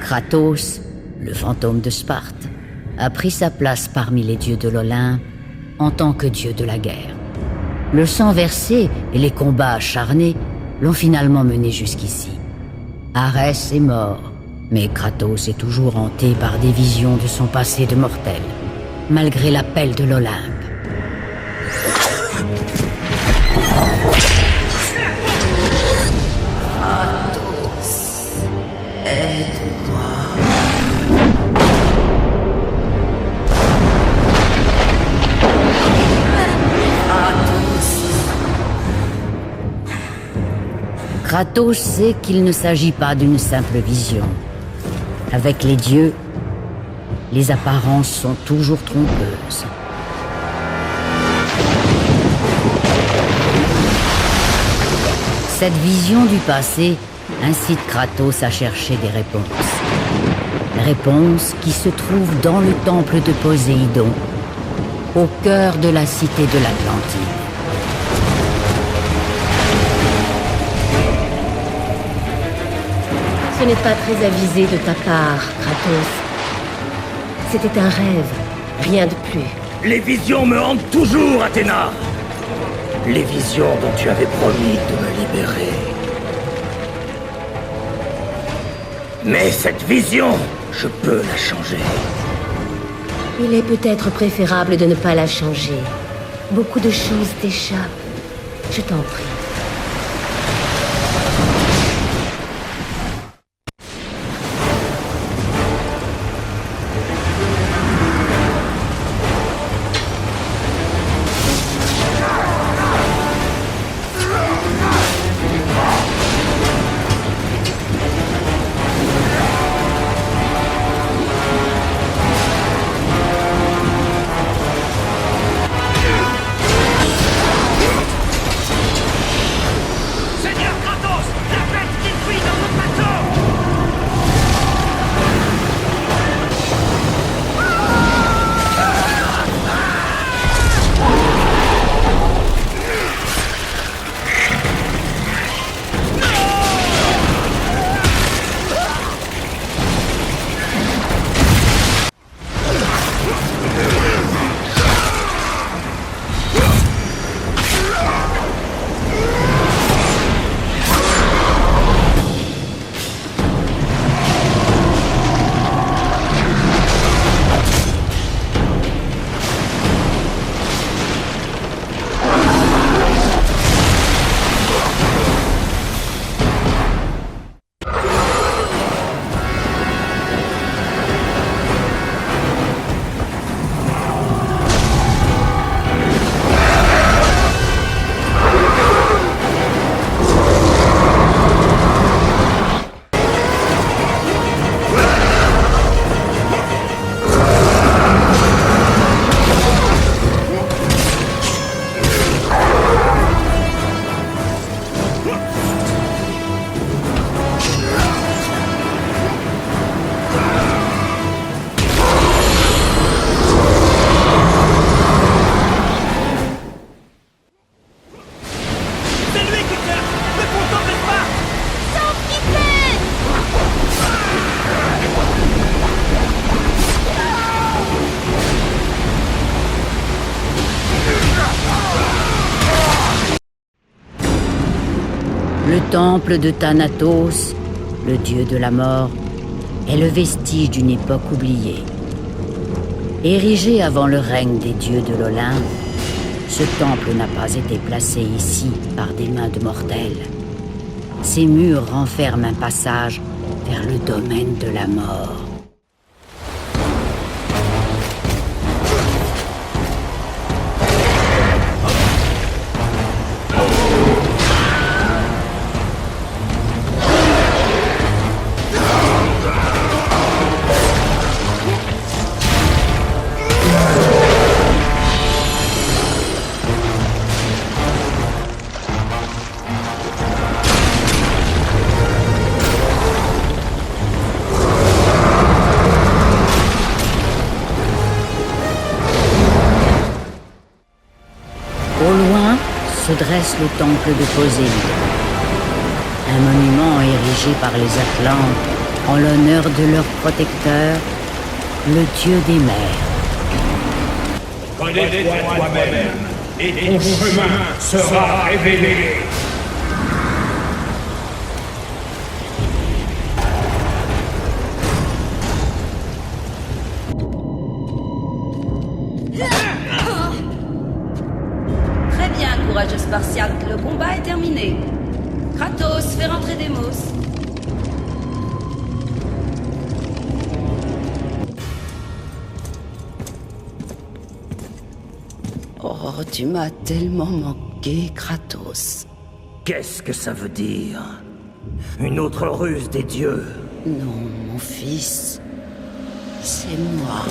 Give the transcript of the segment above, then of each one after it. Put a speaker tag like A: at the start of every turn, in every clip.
A: Kratos, le fantôme de Sparte, a pris sa place parmi les dieux de l'Olympe en tant que dieu de la guerre. Le sang versé et les combats acharnés l'ont finalement mené jusqu'ici. Arès est mort, mais Kratos est toujours hanté par des visions de son passé de mortel, malgré l'appel de l'Olympe. Kratos, aide-moi. Kratos sait qu'il ne s'agit pas d'une simple vision. Avec les dieux, les apparences sont toujours trompeuses. Cette vision du passé incite Kratos à chercher des réponses. Réponses qui se trouvent dans le temple de Poséidon, au cœur de la cité de l'Atlantide.
B: Ce n'est pas très avisé de ta part, Kratos. C'était un rêve, rien de plus.
C: Les visions me hantent toujours, Athéna. Les visions dont tu avais promis de me libérer. Mais cette vision, je peux la changer.
B: Il est peut-être préférable de ne pas la changer. Beaucoup de choses t'échappent. Je t'en prie.
A: Le temple de Thanatos, le dieu de la mort, est le vestige d'une époque oubliée. Érigé avant le règne des dieux de l'Olympe, ce temple n'a pas été placé ici par des mains de mortels. Ses murs renferment un passage vers le domaine de la mort. Au loin se dresse le temple de Poséidon, un monument érigé par les Atlantes en l'honneur de leur protecteur, le dieu des mers.
D: Connais-toi toi-même, et ton chemin sera révélé.
E: Très bien, courageux Spartiate, le combat est terminé. Kratos, fais rentrer Deimos. Oh, tu m'as tellement manqué, Kratos.
C: Qu'est-ce que ça veut dire? Une autre ruse des dieux?
E: Non, mon fils. C'est moi.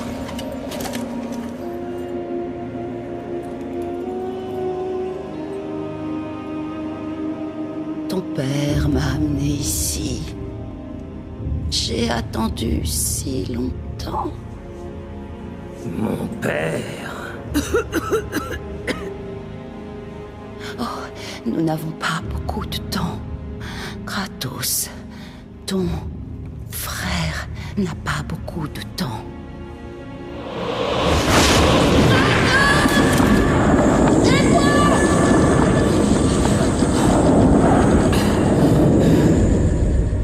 E: Ton père m'a amené ici. J'ai attendu si longtemps.
C: Mon père...
E: Oh, nous n'avons pas beaucoup de temps. Kratos, ton frère n'a pas beaucoup de temps.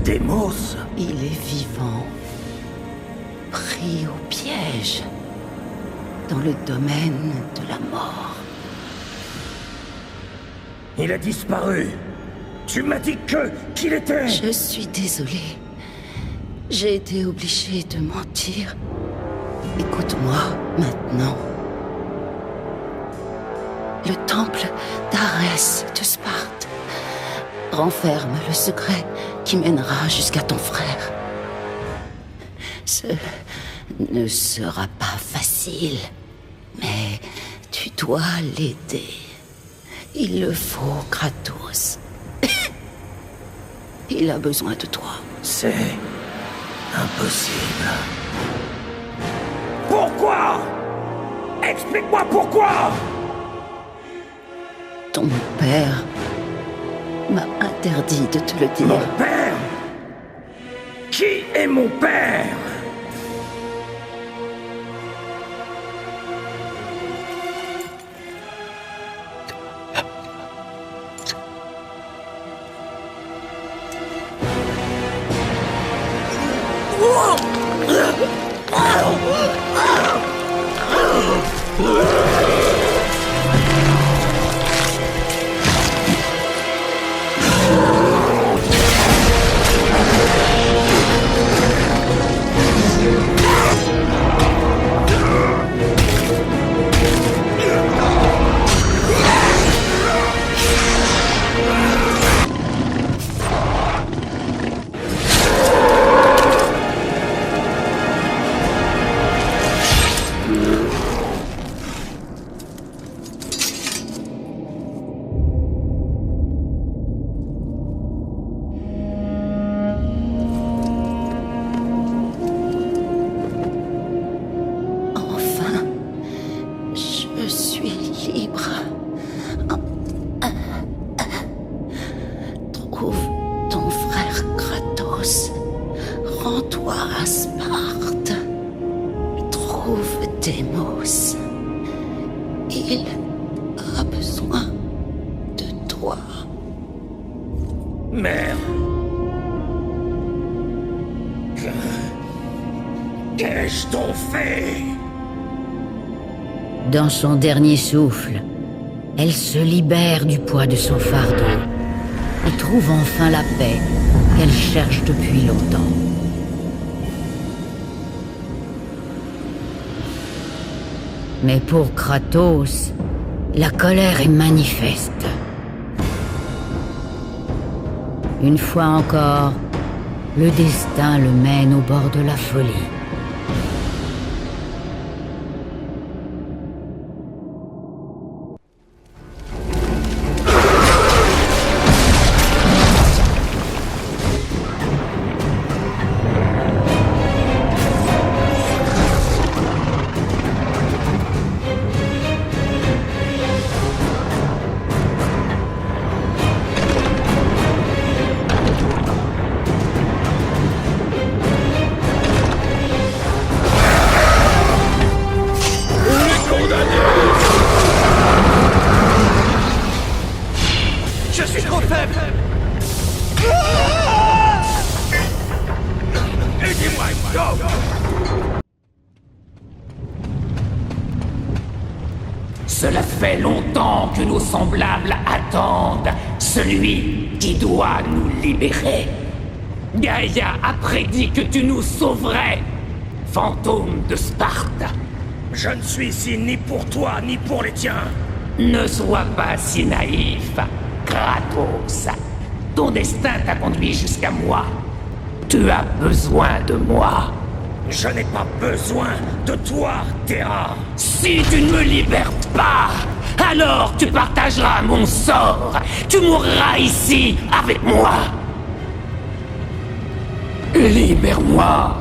C: Deimos?
E: Il est vivant, pris au piège, dans le domaine de la mort.
C: Il a disparu. Tu m'as dit qu'il était...
E: Je suis désolée. J'ai été obligée de mentir. Écoute-moi maintenant. Le temple d'Arès de Sparte renferme le secret qui mènera jusqu'à ton frère. Ce ne sera pas facile, mais tu dois l'aider. Il le faut, Kratos. Il a besoin de toi.
C: C'est... impossible. Pourquoi? Explique-moi pourquoi!
E: Ton père m'a interdit de te le dire.
C: Mon père? Qui est mon père?
E: Enfin, je suis libre. Trouve ton frère Kratos. Rends-toi à Sparte. Trouve Deimos. Il a besoin de toi.
C: Mère. Qu'ai-je donc fait?
A: Dans son dernier souffle, elle se libère du poids de son fardeau et trouve enfin la paix qu'elle cherche depuis longtemps. Mais pour Kratos, la colère est manifeste. Une fois encore, le destin le mène au bord de la folie.
F: Cela fait longtemps que nos semblables attendent celui qui doit nous libérer. Gaïa a prédit que tu nous sauverais, fantôme de Sparte.
C: Je ne suis ici ni pour toi, ni pour les tiens.
F: Ne sois pas si naïf, Kratos. Ton destin t'a conduit jusqu'à moi. Tu as besoin de moi.
C: Je n'ai pas besoin de toi, Terra.
F: Si tu ne me libères pas, alors tu partageras mon sort. Tu mourras ici avec moi. Libère-moi.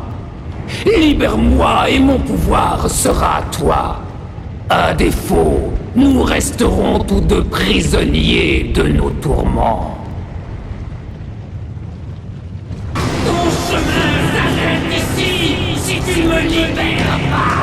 F: Libère-moi et mon pouvoir sera à toi. À défaut, nous resterons tous deux prisonniers de nos tourments. Ton chemin s'arrête ici si tu me libères pas.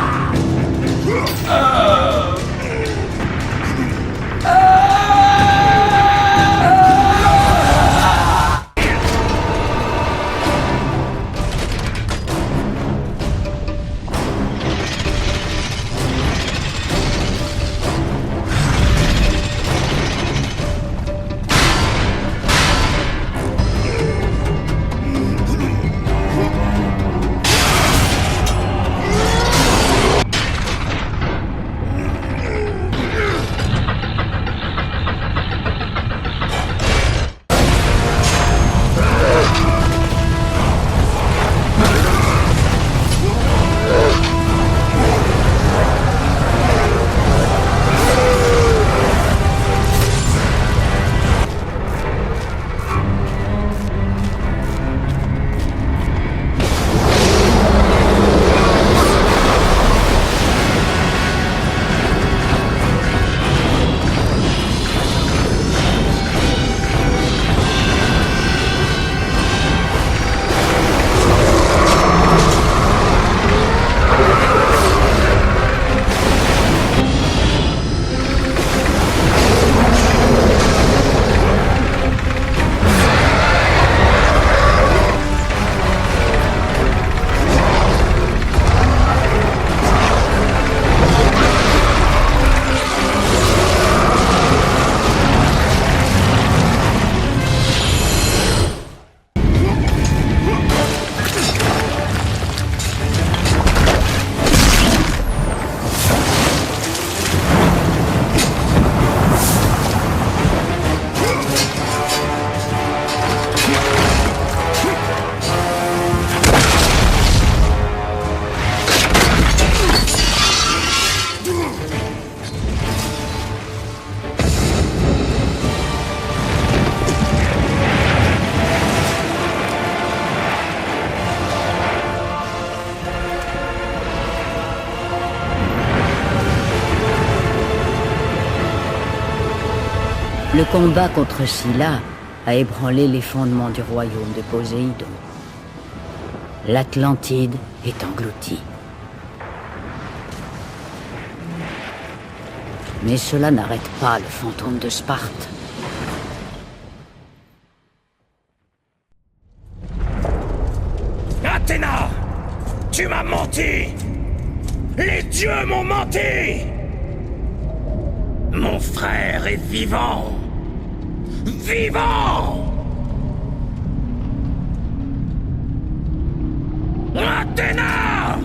A: Le combat contre Scylla a ébranlé les fondements du royaume de Poséidon. L'Atlantide est engloutie. Mais cela n'arrête pas le fantôme de Sparte.
C: Athéna! Tu m'as menti! Les dieux m'ont menti! Mon frère est vivant! Vivant! Athéna!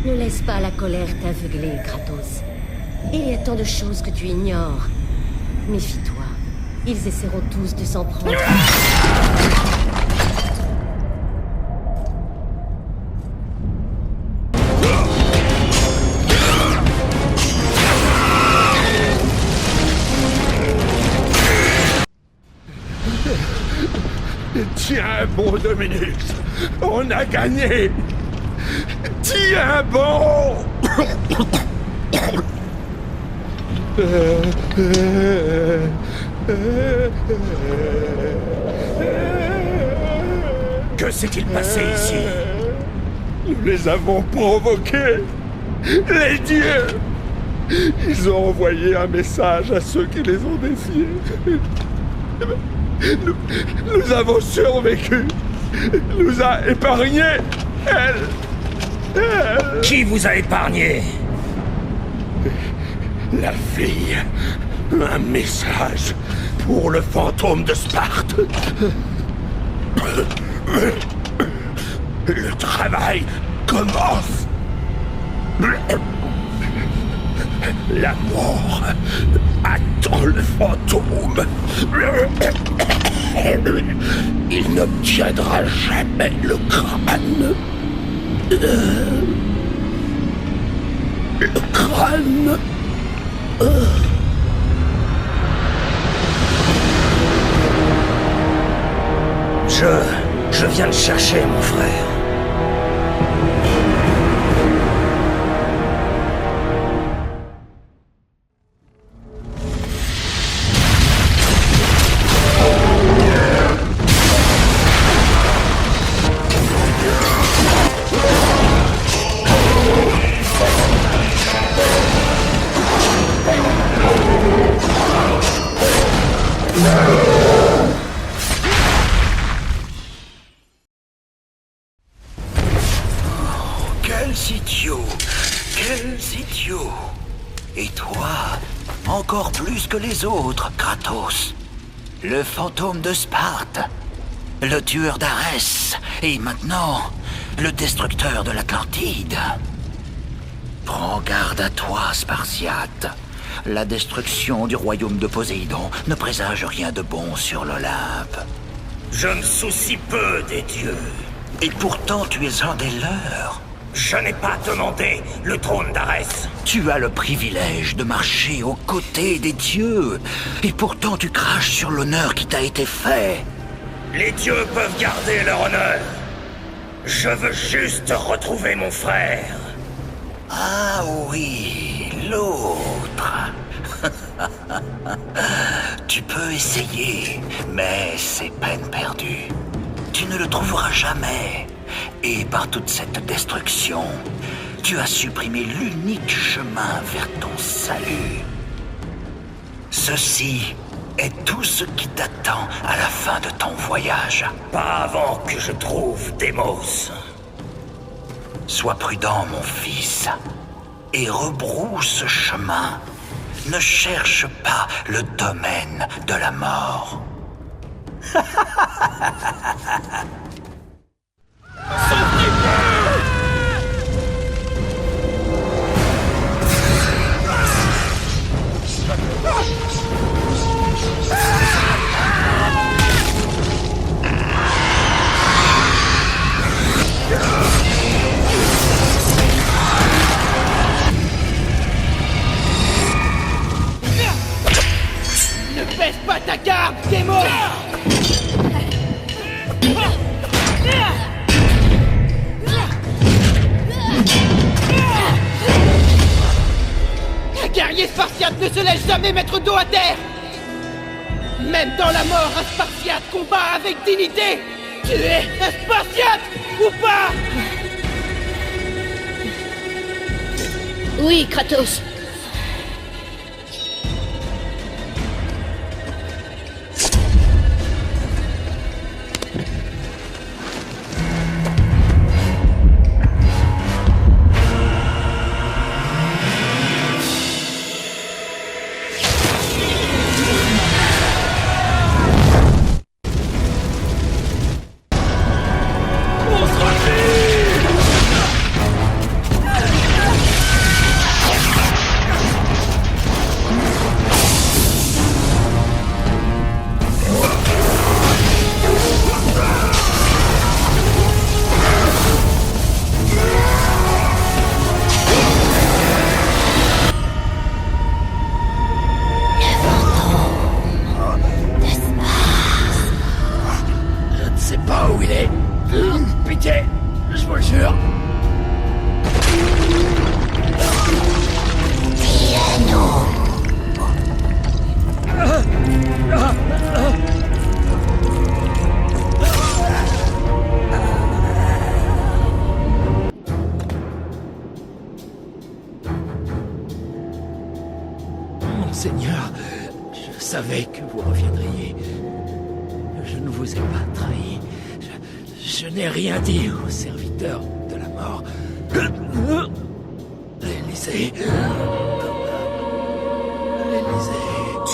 B: Ne laisse pas la colère t'aveugler, Kratos. Il y a tant de choses que tu ignores. Méfie-toi. Ils essaieront tous de s'en prendre.
D: Tiens bon, Dominique. On a gagné. Tiens bon.
C: Que s'est-il passé ici?
D: Nous les avons provoqués. Les dieux.
G: Ils ont envoyé un message à ceux qui les ont défiés. Nous avons survécu. Nous a épargnés. Elle.
C: Qui vous a épargné?
G: La fille. Un message pour le fantôme de Sparte. Le travail commence. La mort attend le fantôme. Il n'obtiendra jamais le crâne. Le crâne.
C: Je viens de chercher mon frère.
H: Quels idiots! Et toi, encore plus que les autres, Kratos. Le fantôme de Sparte, le tueur d'Arès, et maintenant, le destructeur de l'Atlantide. Prends garde à toi, Spartiate. La destruction du royaume de Poséidon ne présage rien de bon sur l'Olympe.
C: Je me soucie peu des dieux.
H: Et pourtant, tu es un des leurs.
C: Je n'ai pas demandé le trône d'Arès.
H: Tu as le privilège de marcher aux côtés des dieux. Et pourtant, tu craches sur l'honneur qui t'a été fait.
C: Les dieux peuvent garder leur honneur. Je veux juste retrouver mon frère.
H: Ah oui, l'autre. Tu peux essayer, mais c'est peine perdue. Tu ne le trouveras jamais. Et par toute cette destruction, tu as supprimé l'unique chemin vers ton salut. Ceci est tout ce qui t'attend à la fin de ton voyage.
C: Pas avant que je trouve Démos.
H: Sois prudent, mon fils, et rebrousse chemin. Ne cherche pas le domaine de la mort.
I: Ne baisse pas ta garde, Démos! Un guerrier spartiate ne se laisse jamais mettre dos à terre! Même dans la mort, un spartiate combat avec dignité! Tu es un spartiate ou pas?
B: Oui, Kratos.
C: Seigneur, je savais que vous reviendriez. Je ne vous ai pas trahi. Je n'ai rien dit aux serviteurs de la mort. L'Élysée.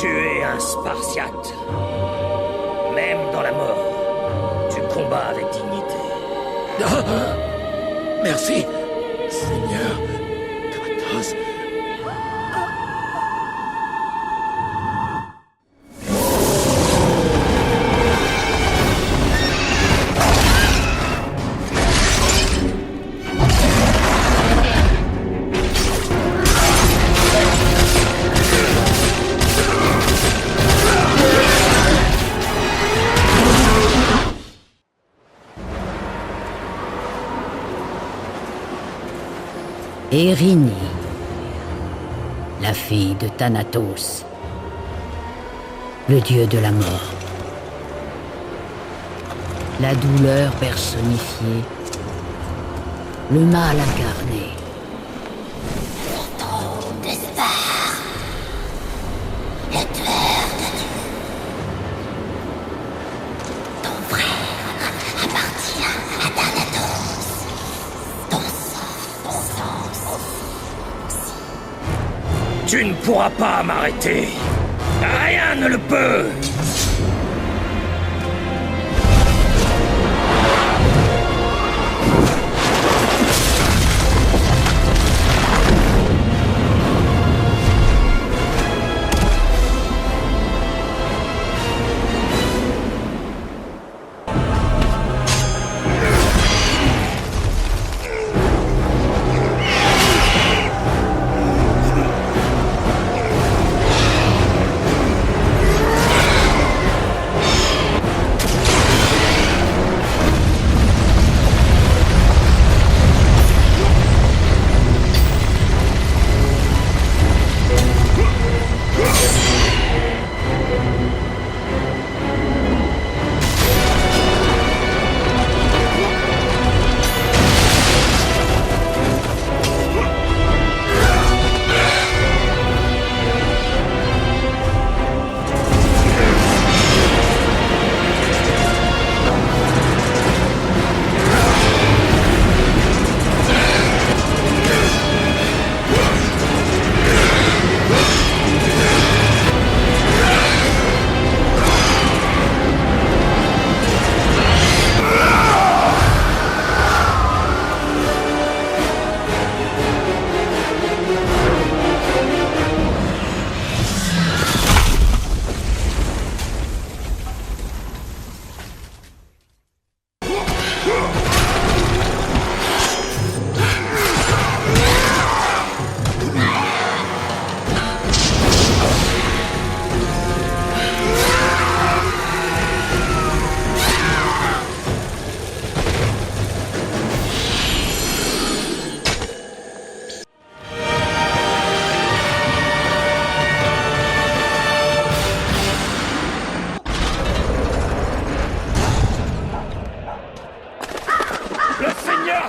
G: Tu es un Spartiate. Même dans la mort, tu combats avec dignité.
C: Merci, Seigneur Kratos.
A: Érynie, la fille de Thanatos, le dieu de la mort. La douleur personnifiée, le mal incarné.
E: Fantôme de Sparte, le tueur de Dieu. Ton frère appartient à Thanatos. Ton sang aussi.
G: Tu ne pourras pas m'arrêter. Rien ne le peut.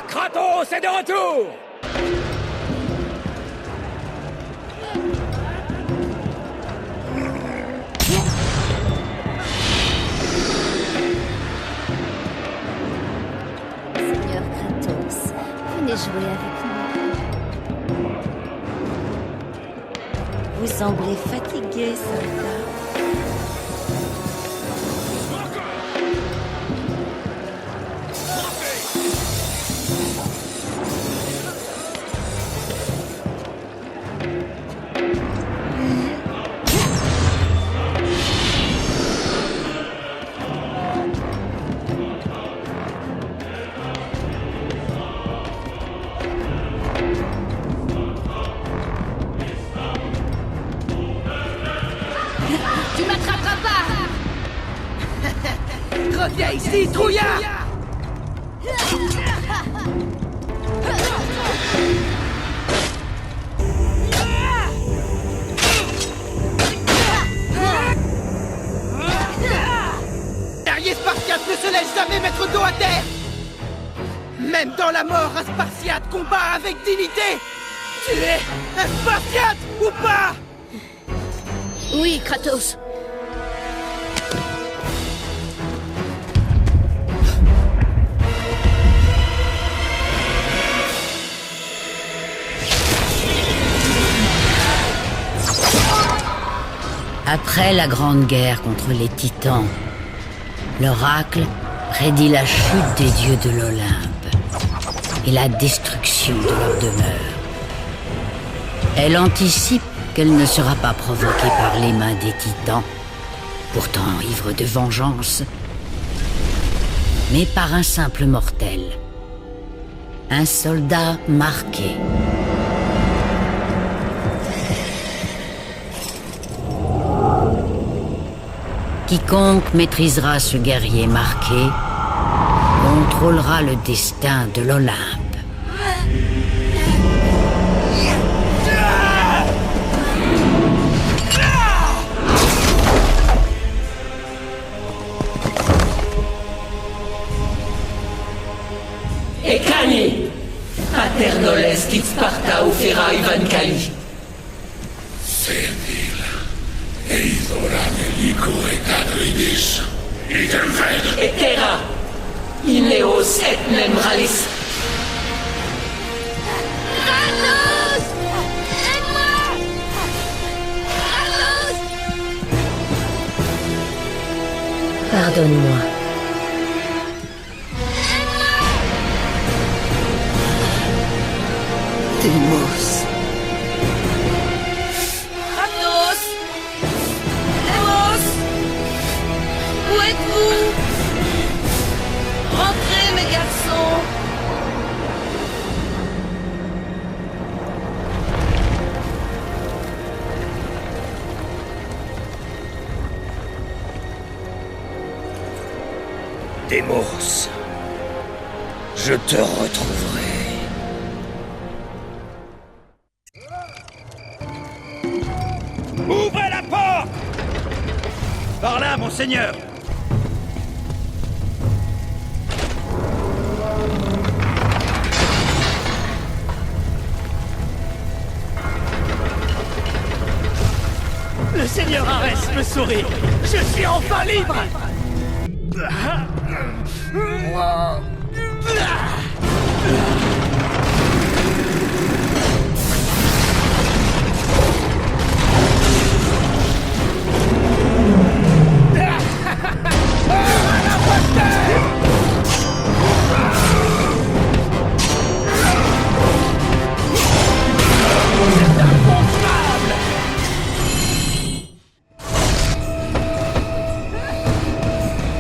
G: Kratos est de retour!
B: Seigneur Kratos, venez jouer avec nous. Vous semblez fatigué, soldat.
E: Tu m'attraperas pas!
I: Reviens ici, trouillard! Guerrier Spartiate ne se laisse jamais mettre dos à terre! Même dans la mort, un Spartiate combat avec dignité! Tu es un Spartiate ou pas?
B: Oui, Kratos.
A: Après la grande guerre contre les Titans, l'oracle prédit la chute des dieux de l'Olympe et la destruction de leur demeure. Elle anticipe qu'elle ne sera pas provoquée par les mains des Titans, pourtant ivres de vengeance, mais par un simple mortel, un soldat marqué. Quiconque maîtrisera ce guerrier marqué contrôlera le destin de l'Olympe.
F: Ekani! Paternoles quid Sparta ufera Ivan Kali.
G: Senil, eidorane lico et adridis, idem ved.
F: Etera! Ineos et membralis.
B: Kratos! Aide-moi! Kratos! Pardonne-moi.
F: Deimos.
B: Kratos! Deimos! Où êtes-vous? Rentrez, mes garçons!
G: Deimos, je te retrouverai.
I: Ouvrez la porte! Par là, monseigneur! Le seigneur Arès me sourit! Je suis enfin libre!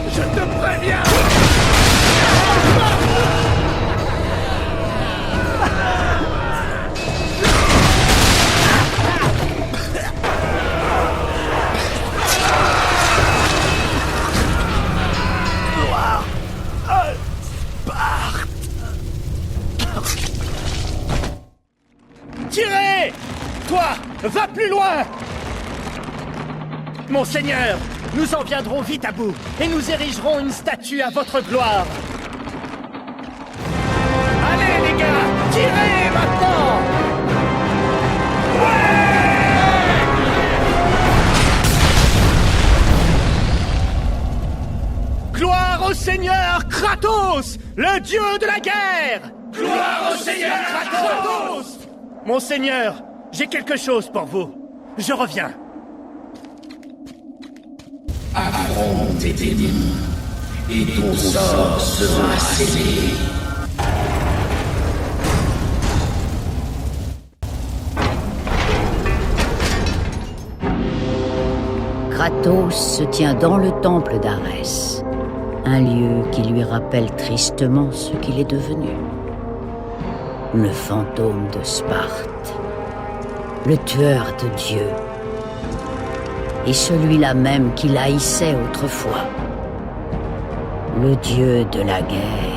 I: Je te préviens! Tirez! Toi, va plus loin! Monseigneur, nous en viendrons vite à bout, et nous érigerons une statue à votre gloire. Allez, les gars, tirez maintenant! Gloire au Seigneur Kratos, le dieu de la guerre! Gloire au Seigneur Kratos! Monseigneur, j'ai quelque chose pour vous. Je reviens.
G: Affronte tes démons, et ton sort sera scellé.
A: Kratos se tient dans le temple d'Arès, un lieu qui lui rappelle tristement ce qu'il est devenu. Le fantôme de Sparte, le tueur de dieux, et celui-là même qu'il haïssait autrefois, le dieu de la guerre.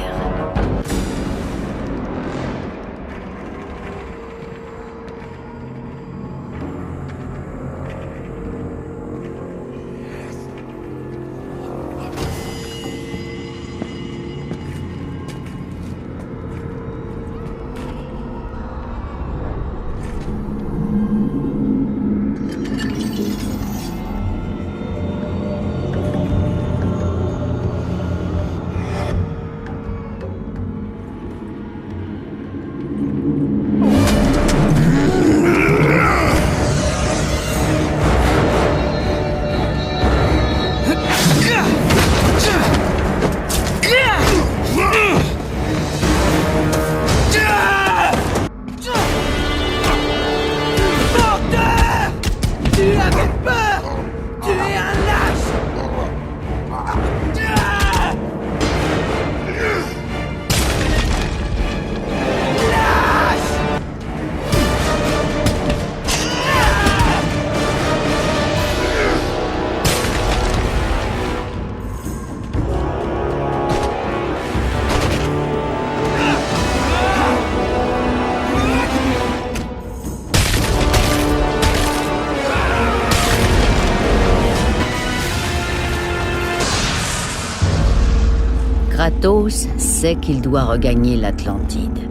A: Kratos sait qu'il doit regagner l'Atlantide,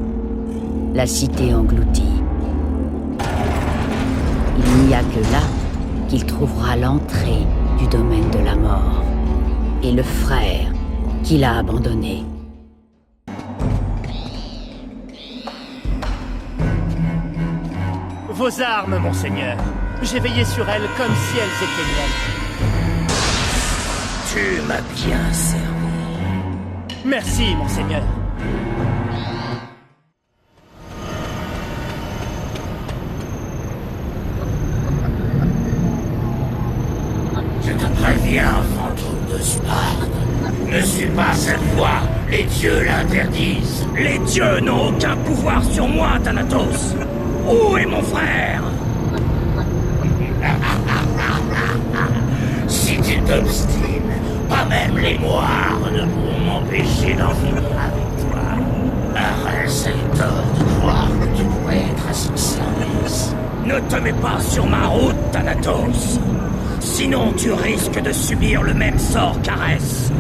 A: la cité engloutie. Il n'y a que là qu'il trouvera l'entrée du domaine de la mort et le frère qu'il a abandonné.
J: Vos armes, monseigneur. J'ai veillé sur elles comme si elles étaient miennes.
C: Tu m'as bien servi.
J: Merci, monseigneur.
C: Je te préviens, fantôme de Sparte. Ne suis pas cette voix. Les dieux l'interdisent. Les dieux n'ont aucun pouvoir sur moi, Thanatos. Où est mon frère? Si tu t'obstines, pas même les moires ne pourront m'empêcher d'en finir avec toi. Arrête et tort de croire que tu pourrais être à son service. Ne te mets pas sur ma route, Thanatos. Sinon tu risques de subir le même sort qu'Arès.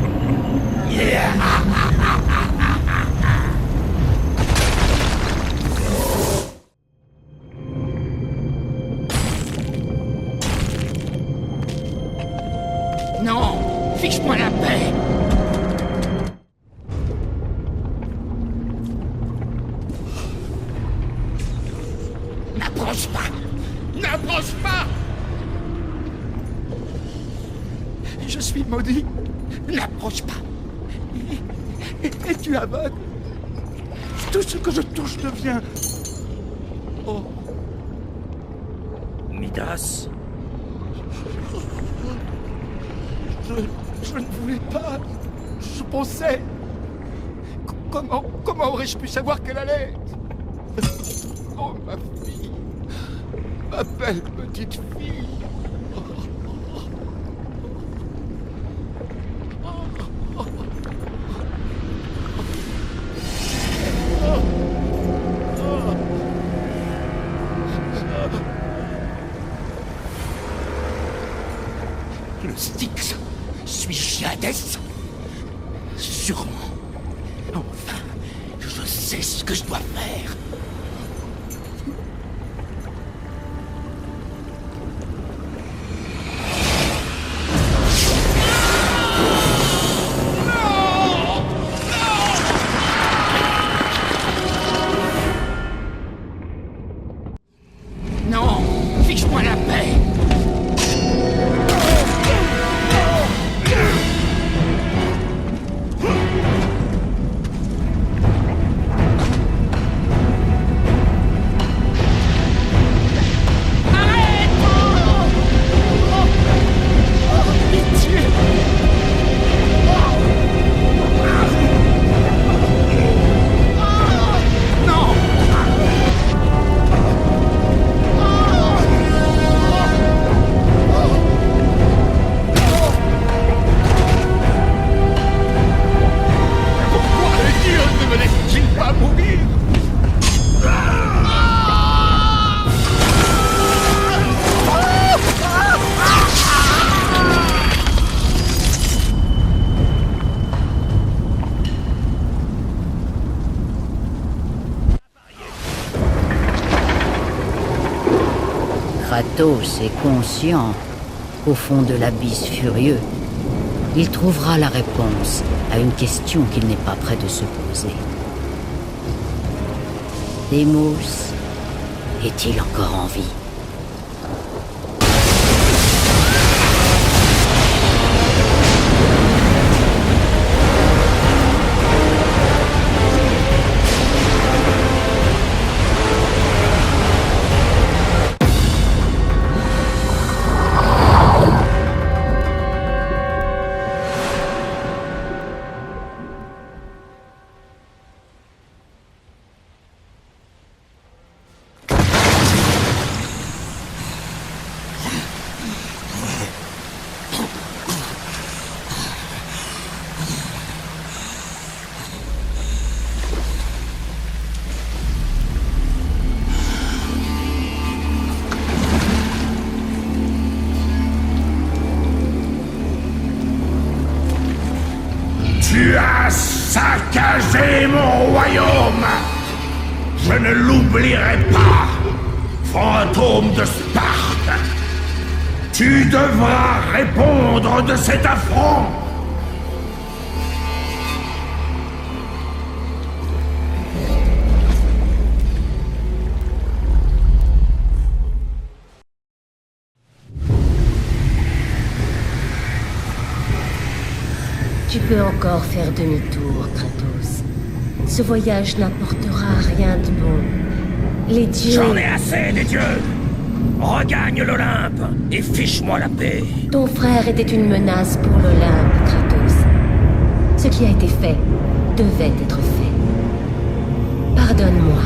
F: Non, fiche-moi la paix. N'approche pas. N'approche pas. Je suis maudit. N'approche pas.
G: Et tu aveugle. Tout ce que je touche devient... Oh.
C: Midas.
G: Je ne voulais pas. Je pensais... Comment aurais-je pu savoir qu'elle allait... Oh, ma fille. Ma belle petite fille.
F: Le Styx. Suis-je Hadès? Sûrement. Enfin, je sais ce que je dois faire. Non, fiche-moi la paix.
A: Kratos est conscient qu'au fond de l'abysse furieux, il trouvera la réponse à une question qu'il n'est pas prêt de se poser. Deimos est-il encore en vie?
G: Tu as
C: saccagé mon royaume. Je ne l'oublierai pas, fantôme de Sparte. Tu devras répondre de cet affront.
B: Tu peux encore faire demi-tour, Kratos. Ce voyage n'apportera rien de bon. Les dieux...
C: J'en ai assez des dieux. Regagne l'Olympe et fiche-moi la paix.
B: Ton frère était une menace pour l'Olympe, Kratos. Ce qui a été fait devait être fait. Pardonne-moi.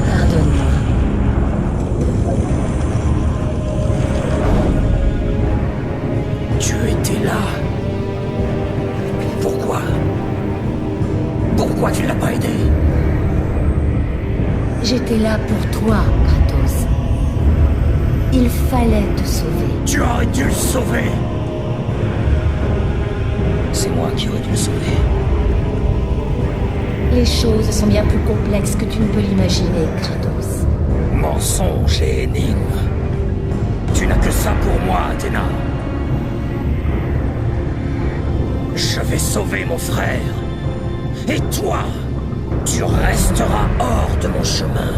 B: Pardonne-moi.
C: Tu étais là. Pourquoi? Pourquoi tu ne l'as pas aidé?
B: J'étais là pour toi, Kratos. Il fallait te sauver.
C: Tu aurais dû le sauver. C'est moi qui aurais dû le sauver.
B: Les choses sont bien plus complexes que tu ne peux l'imaginer, Kratos.
C: Mensonge et énigme. Tu n'as que ça pour moi, Athéna. Je vais sauver mon frère. Et toi, tu resteras hors de mon chemin.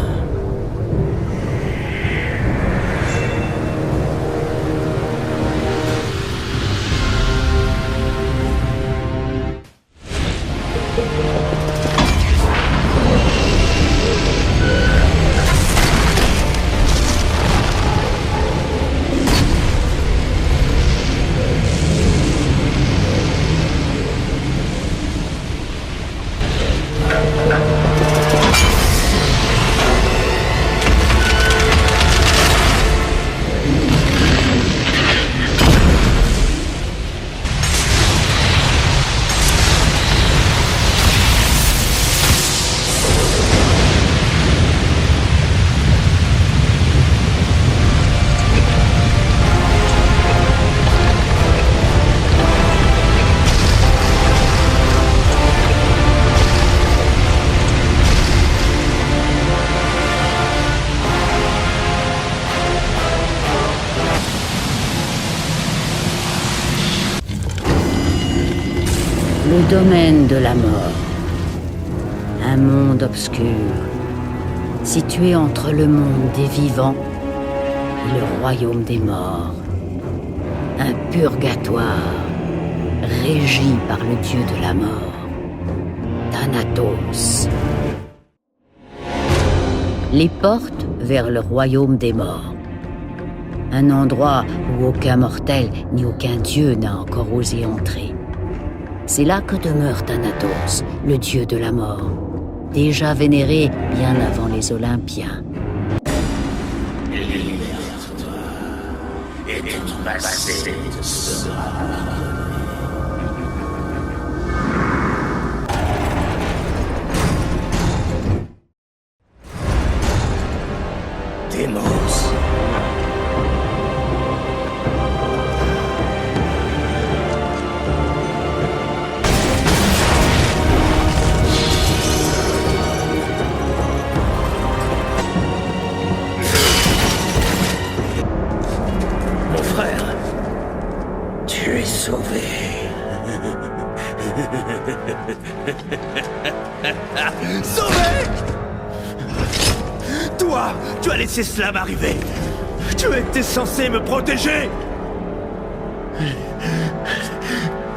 A: Le domaine de la mort. Un monde obscur, situé entre le monde des vivants et le royaume des morts. Un purgatoire, régi par le dieu de la mort, Thanatos. Les portes vers le royaume des morts. Un endroit où aucun mortel ni aucun dieu n'a encore osé entrer. C'est là que demeure Thanatos, le dieu de la mort, déjà vénéré bien avant les Olympiens.
C: Libère-toi, et ton passé te sera Démos. Mon frère, tu es sauvé.
K: Sauvé! Toi, tu as laissé cela m'arriver. Tu étais censé me protéger.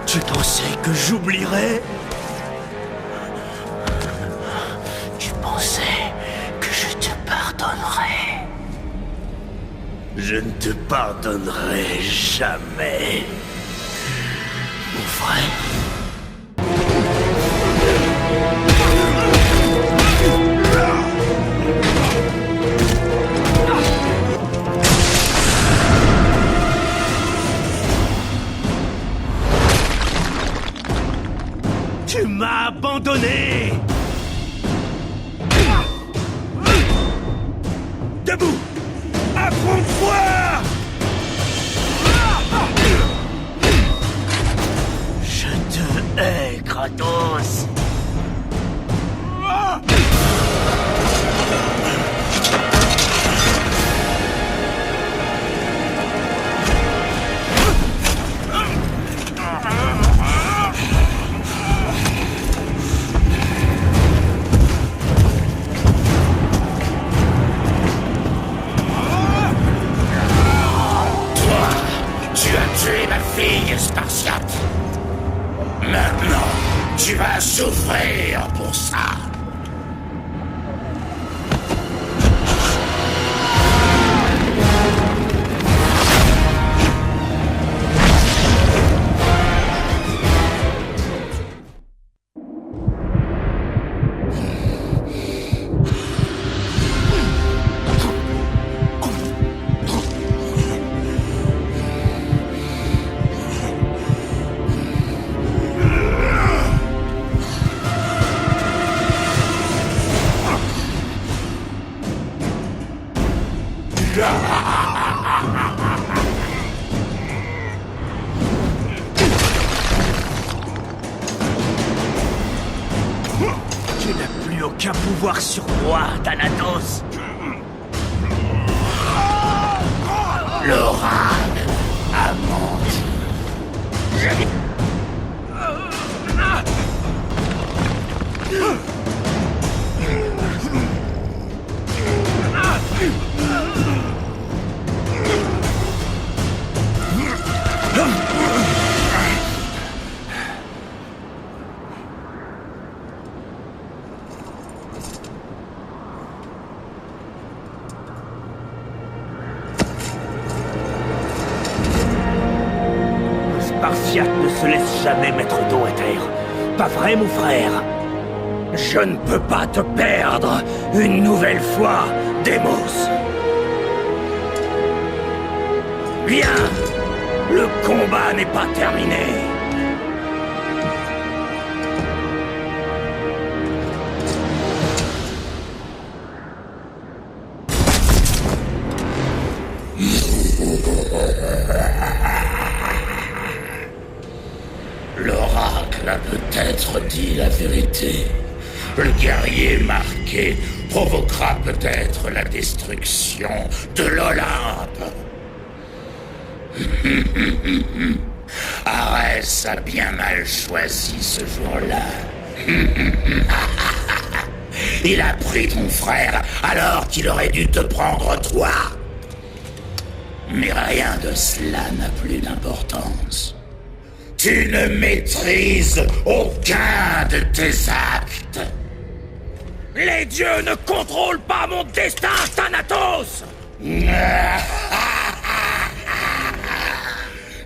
K: Tu pensais que j'oublierais? Tu pensais que je te pardonnerais? Je ne te pardonnerai jamais, mon frère. Tu m'as abandonné! Debout! Affronte-moi! Tu n'as plus aucun pouvoir sur moi, Thanatos.
C: L'oracle a menti.
K: Spartiate ne se laisse jamais mettre dos à terre. Pas vrai, mon frère? Je ne peux pas te perdre une nouvelle fois, Démos. Viens, le combat n'est pas terminé.
C: L'oracle a peut-être dit la vérité. Le guerrier marqué provoquera peut-être la destruction de l'Olympe. Arès a bien mal choisi ce jour-là. Il a pris ton frère alors qu'il aurait dû te prendre toi. Mais rien de cela n'a plus d'importance. Tu ne maîtrises aucun de tes actes.
K: Les dieux ne contrôlent pas mon destin, Thanatos!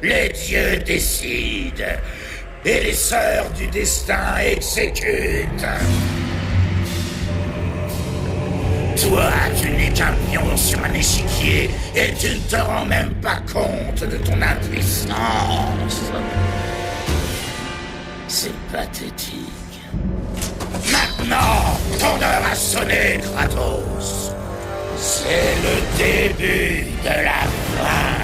C: Les dieux décident, et les sœurs du destin exécutent. Toi, tu n'es qu'un pion sur un échiquier, et tu ne te rends même pas compte de ton impuissance. C'est pathétique. Maintenant, ton heure a sonné, Kratos. C'est le début de la fin.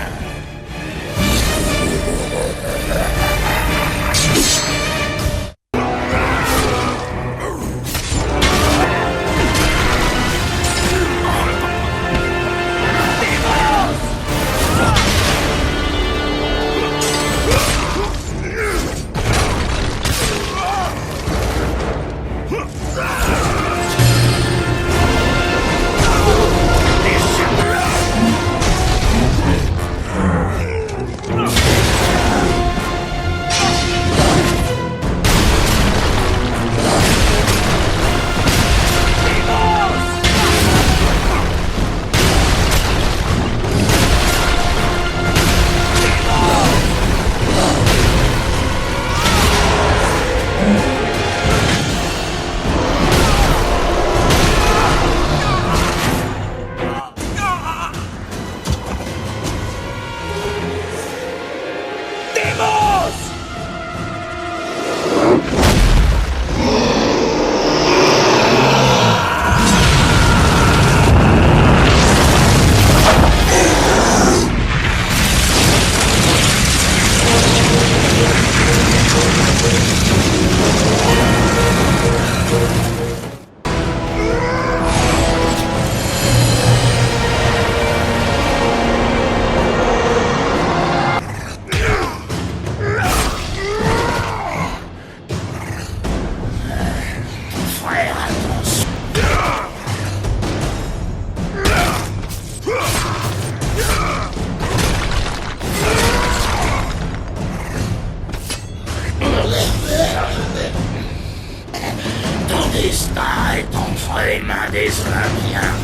C: Est entre les mains des Olympiens,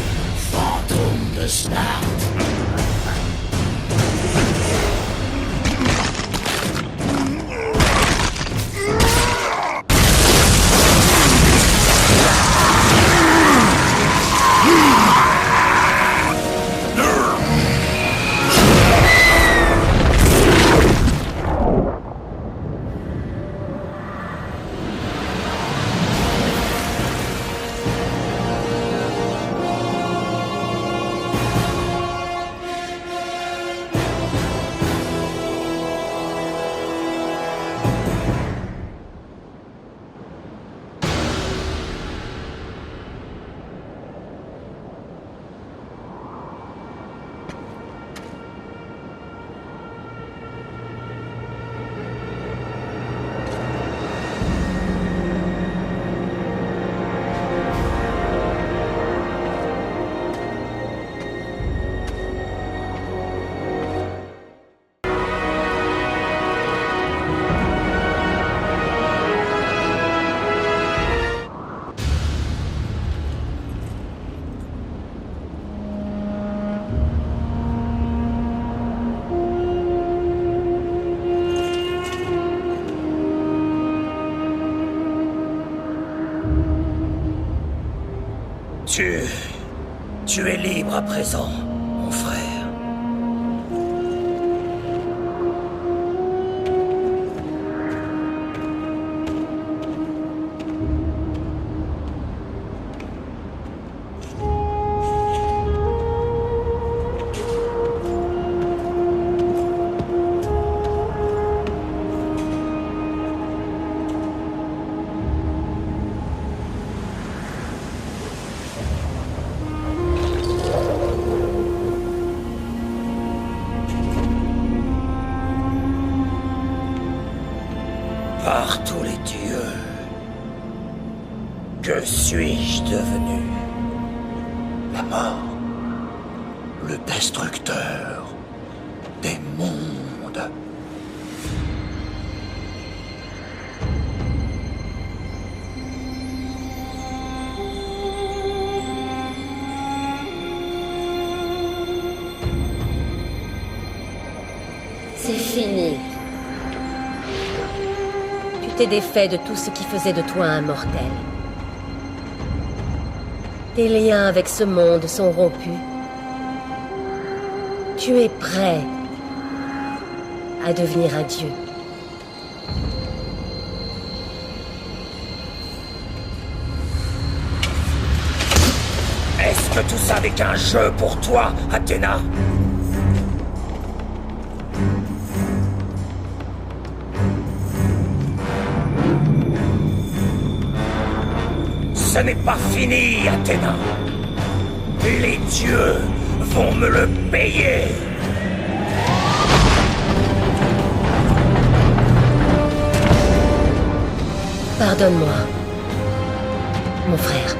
C: fantômes de Sparte.
K: Tu es libre à présent, mon frère. Par tous les dieux, que suis-je devenu?
H: La mort, le destructeur des mondes.
B: C'est fini. Tu t'es défait de tout ce qui faisait de toi un mortel. Tes liens avec ce monde sont rompus. Tu es prêt à devenir un dieu.
K: Est-ce que tout ça n'est qu'un jeu pour toi, Athéna? Ce n'est pas fini, Athéna. Les dieux vont me le payer.
B: Pardonne-moi, mon frère.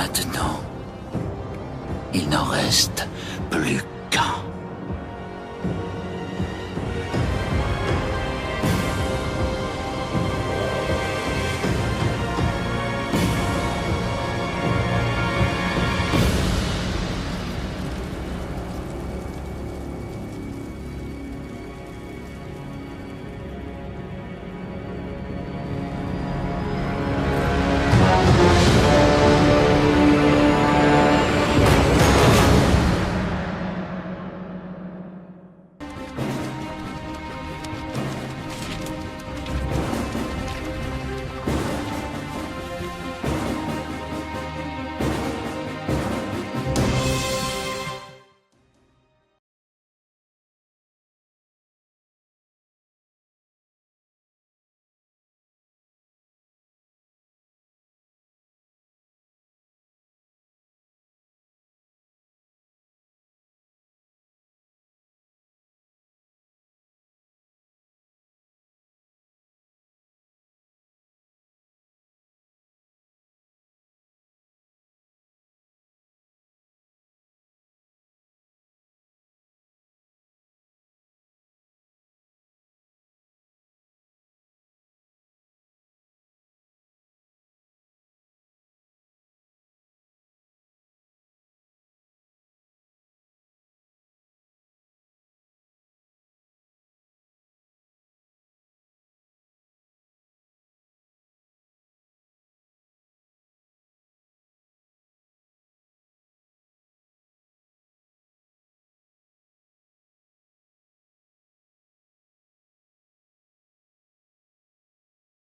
H: Maintenant, il n'en reste plus qu'un.